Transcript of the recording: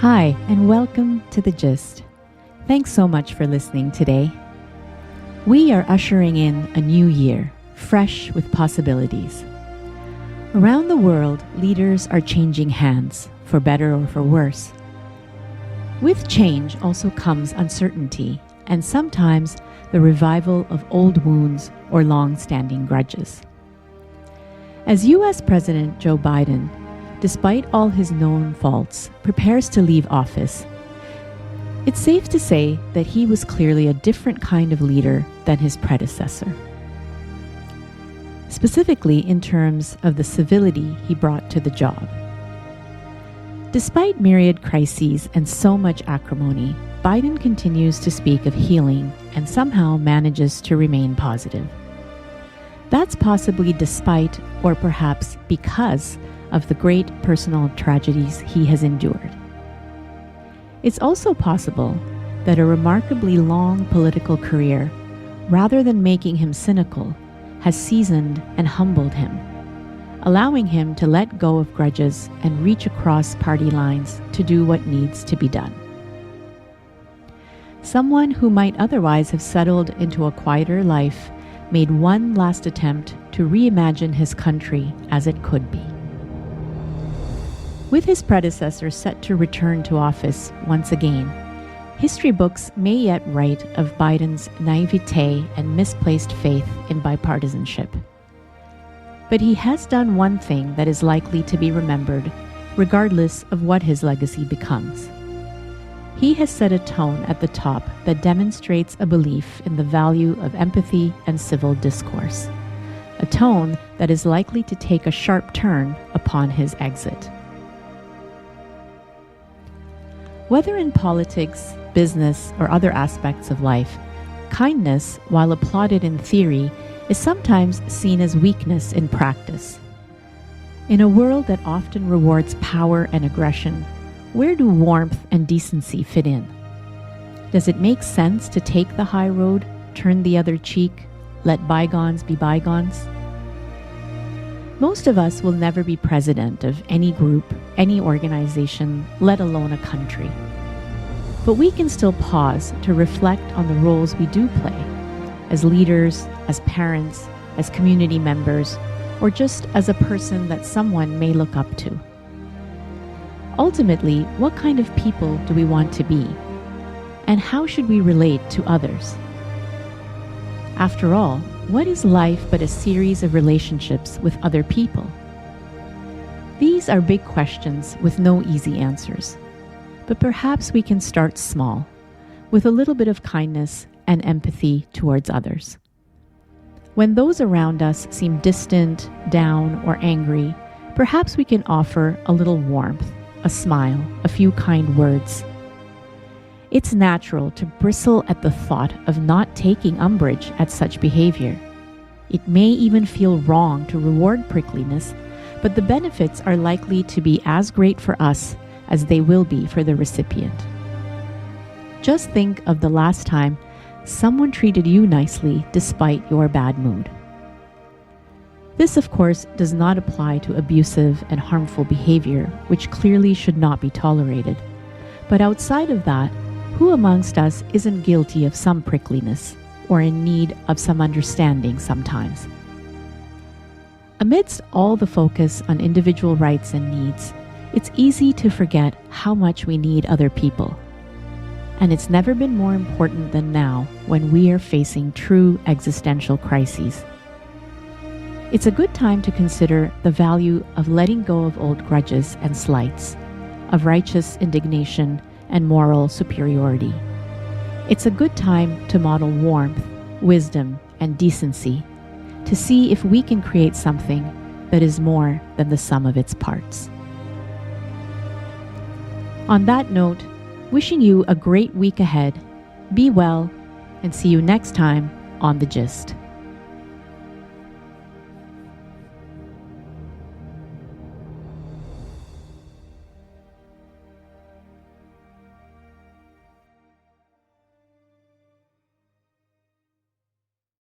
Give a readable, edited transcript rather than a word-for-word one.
Hi, and welcome to The Gist. Thanks so much for listening today. We are ushering in a new year, fresh with possibilities. Around the world, leaders are changing hands, for better or for worse. With change also comes uncertainty, and sometimes the revival of old wounds or long-standing grudges. As U.S. President Joe Biden, despite all his known faults, prepares to leave office, it's safe to say that he was clearly a different kind of leader than his predecessor. Specifically in terms of the civility he brought to the job. Despite myriad crises and so much acrimony, Biden continues to speak of healing and somehow manages to remain positive. That's possibly despite, or perhaps because, of the great personal tragedies he has endured. It's also possible that a remarkably long political career, rather than making him cynical, has seasoned and humbled him, allowing him to let go of grudges and reach across party lines to do what needs to be done. Someone who might otherwise have settled into a quieter life made one last attempt to reimagine his country as it could be. With his predecessor set to return to office once again, history books may yet write of Biden's naivete and misplaced faith in bipartisanship. But he has done one thing that is likely to be remembered, regardless of what his legacy becomes. He has set a tone at the top that demonstrates a belief in the value of empathy and civil discourse, a tone that is likely to take a sharp turn upon his exit. Whether in politics, business, or other aspects of life, kindness, while applauded in theory, is sometimes seen as weakness in practice. In a world that often rewards power and aggression, where do warmth and decency fit in? Does it make sense to take the high road, turn the other cheek, let bygones be bygones? Most of us will never be president of any group, any organization, let alone a country. But we can still pause to reflect on the roles we do play, as leaders, as parents, as community members, or just as a person that someone may look up to. Ultimately, what kind of people do we want to be? And how should we relate to others? After all, what is life but a series of relationships with other people? These are big questions with no easy answers. But perhaps we can start small, with a little bit of kindness and empathy towards others. When those around us seem distant, down, or angry, perhaps we can offer a little warmth, a smile, a few kind words. It's natural to bristle at the thought of not taking umbrage at such behavior. It may even feel wrong to reward prickliness, but the benefits are likely to be as great for us as they will be for the recipient. Just think of the last time someone treated you nicely despite your bad mood. This, of course, does not apply to abusive and harmful behavior, which clearly should not be tolerated. But outside of that, who amongst us isn't guilty of some prickliness or in need of some understanding sometimes? Amidst all the focus on individual rights and needs, it's easy to forget how much we need other people. And it's never been more important than now when we are facing true existential crises. It's a good time to consider the value of letting go of old grudges and slights, of righteous indignation and moral superiority. It's a good time to model warmth, wisdom, and decency, to see if we can create something that is more than the sum of its parts. On that note, wishing you a great week ahead, be well, and see you next time on The Gist.